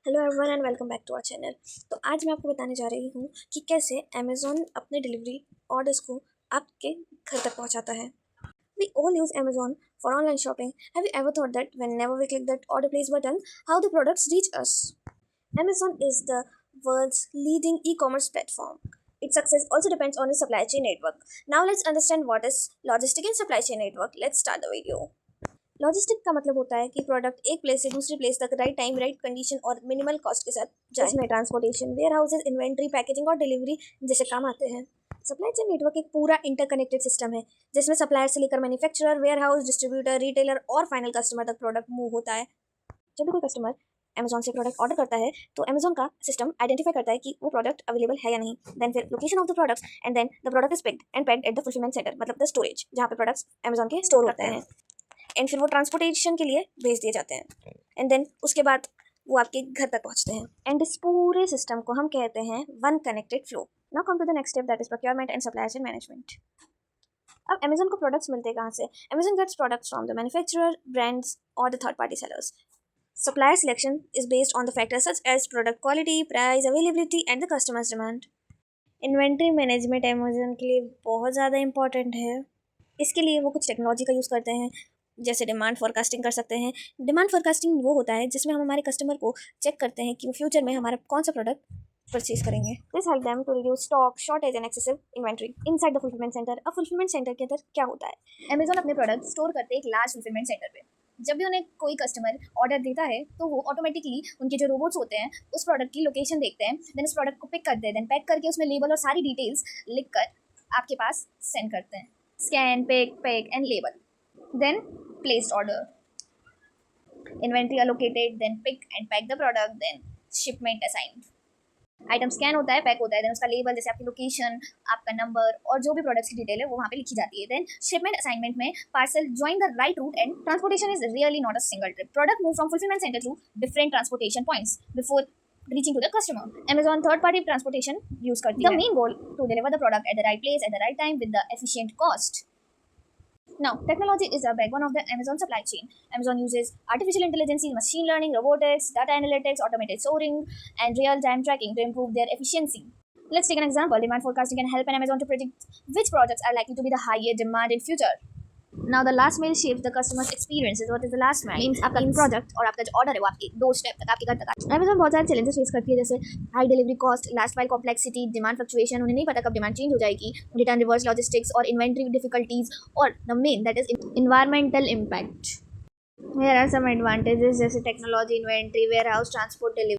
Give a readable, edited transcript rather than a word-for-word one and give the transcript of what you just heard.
Hello everyone and welcome back to our channel. तो आज मैं आपको बताने जा रही हूँ कि कैसे अमेज़ॉन अपने डिलीवरी ऑर्डर्स को आपके घर तक पहुँचाता है। We all use Amazon for online shopping. Have you ever thought that whenever we click that order place button, how the products reach us? Amazon is the world's leading e-commerce platform. Its success also depends on its supply chain network. Now let's understand what is logistic and supply chain network. Let's start the video. Logistic का मतलब होता है कि product एक place से दूसरी place तक right time, right condition और मिनिमल कॉस्ट के साथ जाए। इसमें transportation, warehouses, inventory, packaging और डिलीवरी जैसे काम आते हैं। सप्लाई चेन नेटवर्क एक पूरा इंटरकनेक्टेड सिस्टम है जिसमें सप्लायर से लेकर manufacturer, warehouse, distributor, retailer और फाइनल कस्टमर तक प्रोडक्ट मूव होता है। जब भी कोई कस्टमर अमेजोन से प्रोडक्ट ऑर्डर करता है तो अमेजोन का सिस्टम आइडेंटिफाई करता है कि वो प्रोडक्ट अवेलेबल है या नहीं। देन फिर location of the products and then the product is picked and packed at the fulfilment centre, मतलब द स्टोरेज जहाँ पे प्रोडक्ट्स अमेजोन के स्टोर होते हैं। एंड फिर वो ट्रांसपोर्टेशन के लिए भेज दिए जाते हैं एंड देन उसके बाद वो आपके घर तक पहुंचते हैं। एंड इस पूरे सिस्टम को हम कहते हैं one connected flow. Now come to the next step, that is procurement and supply chain management. अब अमेजोन को प्रोडक्ट्स मिलते हैं कहाँ से? Amazon gets products from the manufacturer, brands और the third party sellers. Supplier selection is based on the factors such as product quality, price, availability and the customer's demand. Inventory management Amazon के लिए बहुत ज़्यादा important है। इसके लिए वो कुछ टेक्नोलॉजी का यूज़ करते हैं, जैसे डिमांड फोरकास्टिंग कर सकते हैं। डिमांड फोरकास्टिंग वो होता है जिसमें हम हमारे कस्टमर को चेक करते हैं कि वो फ्यूचर में हमारा कौन सा प्रोडक्ट परचेज करेंगे। This help them to reduce stock, shortage and excessive inventory inside the fulfilment centre. अब फुलफिलमेंट सेंटर के अंदर क्या होता है? अमेजोन अपने प्रोडक्ट स्टोर करते हैं एक लार्ज फुलफिलमेंट सेंटर पे। जब भी उन्हें कोई कस्टमर ऑर्डर देता है तो वो ऑटोमेटिकली उनके जो रोबोट्स होते हैं उस प्रोडक्ट की लोकेशन देखते हैं, देन उस प्रोडक्ट को पिक करते हैं, देन पैक करके उसमें लेबल और सारी डिटेल्स लिख कर आपके पास सेंड करते हैं। Scan, pick, pack and label, then placed order, inventory allocated, then pick and pack the product, then shipment assigned. Item scan होता है, पैक होता है, देन उसका लेबल जैसे आपकी लोकेशन, आपका नंबर और जो भी प्रोडक्ट्स की डिटेल है वो वहाँ पे लिखी जाती है। देन शिपमेंट असाइनमेंट में parcel join the right route and transportation is really not a single trip. Product move from fulfilment centre through different transportation points before reaching to the customer. Amazon third party transportation use करती है। The main goal to deliver the product at the right place at the right time with the efficient cost. Now, technology is the backbone of the Amazon supply chain. Amazon uses artificial intelligence, machine learning, robotics, data analytics, automated sorting, and real-time tracking to improve their efficiency. Let's take an example. Demand forecasting can help an Amazon to predict which products are likely to be the higher demand in future. Now, the last mile shapes the customer's experiences. What is the last mile? Means आपका product और आपका जो order है वो आपके door step तक, आपके घर तक आता है। Amazon बहुत सारे चैलेंजेस फेस करती है, जैसे high delivery cost, last mile complexity, demand fluctuation, उन्हें नहीं पता कब डिमांड चेंज हो जाएगी, रिटर्न रिवर्स लॉजिस्टिक्स और इन्वेंट्री डिफिकल्टीज, और the main that is environmental impact. Here are some advantages जैसे technology, inventory, warehouse, transport, delivery.